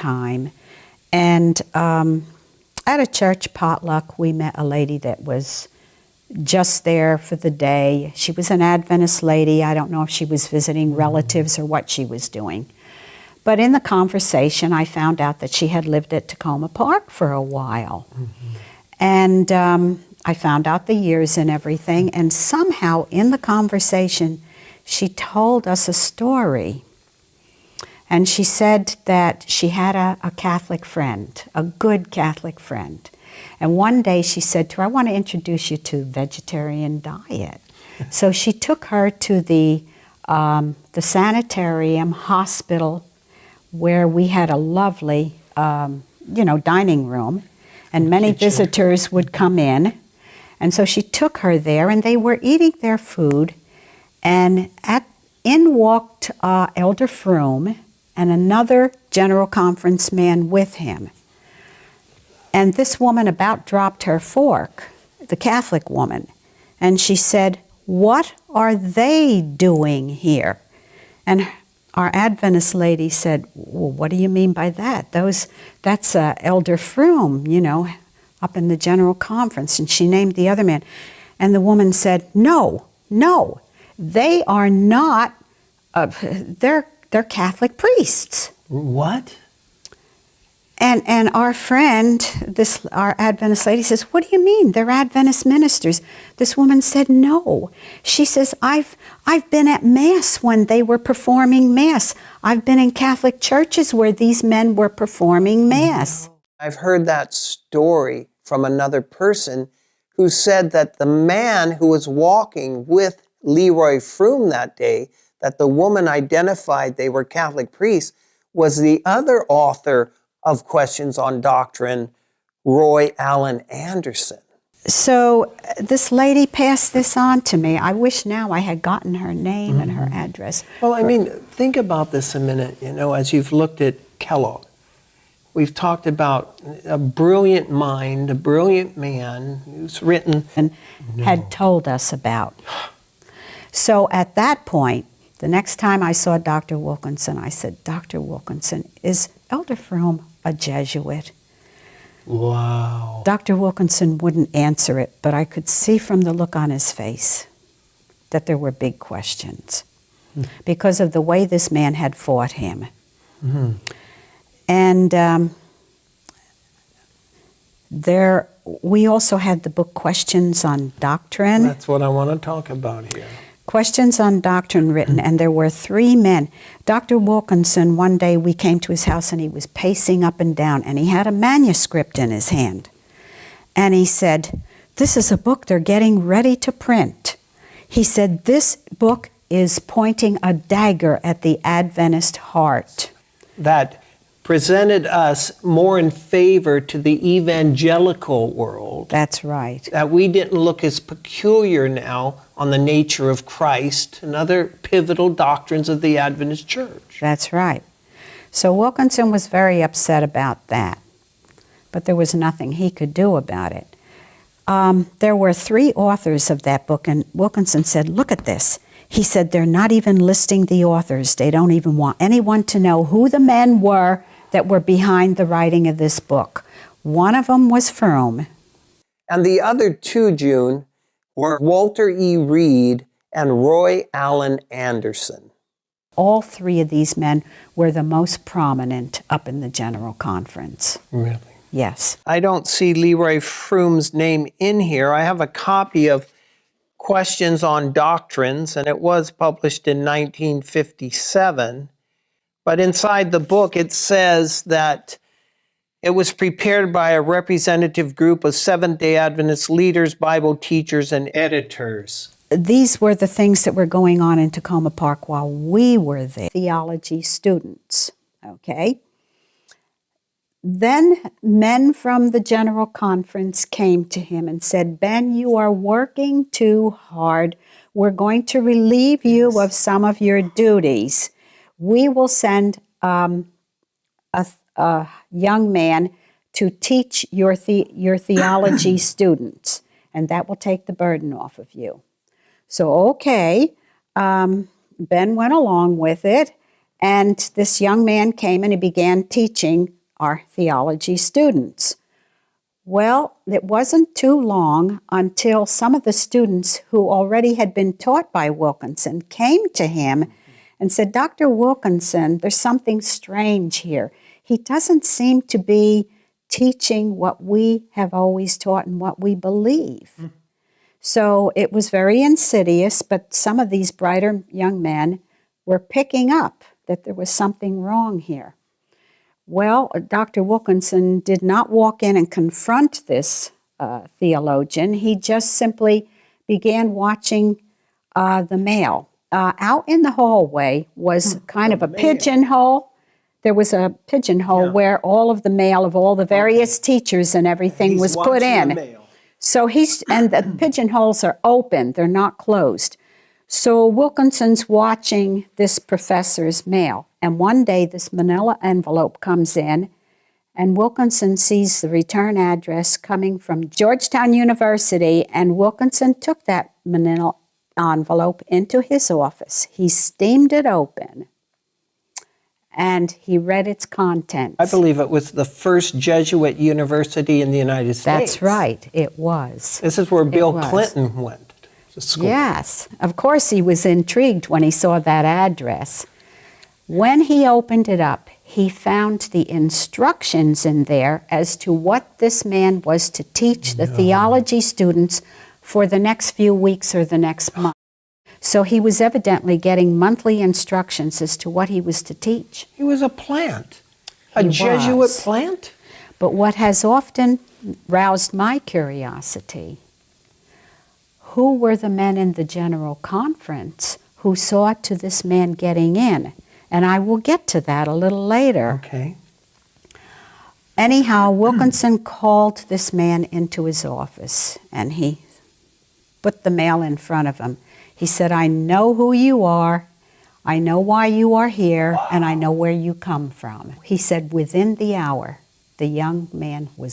time. And at a church potluck, we met a lady that was just there for the day. She was an Adventist lady. I don't know if she was visiting relatives or what she was doing. But in the conversation, I found out that she had lived at Tacoma Park for a while. And I found out the years and everything. And somehow in the conversation, she told us a story. And she said that she had a Catholic friend, a good Catholic friend. And one day she said to her, I want to introduce you to vegetarian diet. So she took her to the sanitarium hospital, where we had a lovely, dining room, and many visitors would come in. And so she took her there, and they were eating their food, and in walked Elder Froome and another General Conference man with him. And this woman about dropped her fork, the Catholic woman, and she said, "What are they doing here?" And our Adventist lady said, "Well, what do you mean by that? That's Elder Froome, up in the General Conference." And she named the other man. And the woman said, No, they are not, they're Catholic priests. What? And our friend, our Adventist lady says, "What do you mean? They're Adventist ministers." This woman said, "No." She says, I've been at Mass when they were performing Mass. I've been in Catholic churches where these men were performing Mass. I've heard that story from another person who said that the man who was walking with Leroy Froome that day, that the woman identified they were Catholic priests, was the other author of Questions on Doctrine, Roy Allen Anderson. So this lady passed this on to me. I wish now I had gotten her name and her address. Well, I mean, think about this a minute, as you've looked at Kellogg. We've talked about a brilliant mind, a brilliant man who's written and had told us about. So at that point, the next time I saw Dr. Wilkinson, I said, "Dr. Wilkinson, is Elder Froome a Jesuit?" Wow. Dr. Wilkinson wouldn't answer it, but I could see from the look on his face that there were big questions because of the way this man had fought him. And we also had the book Questions on Doctrine. That's what I want to talk about here. Questions on Doctrine written, and there were 3 men. Dr. Wilkinson, one day we came to his house and he was pacing up and down, and he had a manuscript in his hand. And he said, "This is a book they're getting ready to print." He said, "This book is pointing a dagger at the Adventist heart." That presented us more in favor to the evangelical world. That's right. That we didn't look as peculiar now on the nature of Christ and other pivotal doctrines of the Adventist Church. That's right. So Wilkinson was very upset about that, but there was nothing he could do about it. There were 3 authors of that book, and Wilkinson said, "Look at this." He said, "They're not even listing the authors. They don't even want anyone to know who the men were that were behind the writing of this book." One of them was Froome. And the other 2, June, were Walter E. Reed and Roy Allen Anderson. All 3 of these men were the most prominent up in the General Conference. Really? Yes. I don't see Leroy Froome's name in here. I have a copy of Questions on Doctrines, and it was published in 1957. But inside the book, it says that it was prepared by a representative group of Seventh-day Adventist leaders, Bible teachers, and editors. These were the things that were going on in Tacoma Park while we were there. Theology students, okay? Then men from the General Conference came to him and said, "Ben, you are working too hard. We're going to relieve you of some of your duties. We will send a young man to teach your theology students, and that will take the burden off of you." So, okay, Ben went along with it, And this young man came and he began teaching our theology students. Well, it wasn't too long until some of the students who already had been taught by Wilkinson came to him and said, Dr. Wilkinson, there's something strange here. He doesn't seem to be teaching what we have always taught and what we believe. So it was very insidious, but some of these brighter young men were picking up that there was something wrong here. Well, Dr. Wilkinson did not walk in and confront this theologian. He just simply began watching the mail. Out in the hallway was kind of a pigeonhole. There was a pigeonhole where all of the mail of all the various teachers and everything was put in. So and the pigeonholes are open, they're not closed. So Wilkinson's watching this professor's mail. And one day this manila envelope comes in, and Wilkinson sees the return address coming from Georgetown University, and Wilkinson took that manila envelope into his office. He steamed it open, and he read its contents. I believe it was the first Jesuit university in the United States. That's right, it was. This is where Bill Clinton went to school. Yes, of course he was intrigued when he saw that address. When he opened it up, he found the instructions in there as to what this man was to teach the theology students for the next few weeks or the next month. So he was evidently getting monthly instructions as to what he was to teach. He was a plant, a Jesuit plant. But what has often roused my curiosity, who were the men in the General Conference who saw to this man getting in? And I will get to that a little later. Okay. Anyhow, Wilkinson called this man into his office, and he put the mail in front of him. He said, I know who you are, I know why you are here, and I know where you come from. He said within the hour, the young man was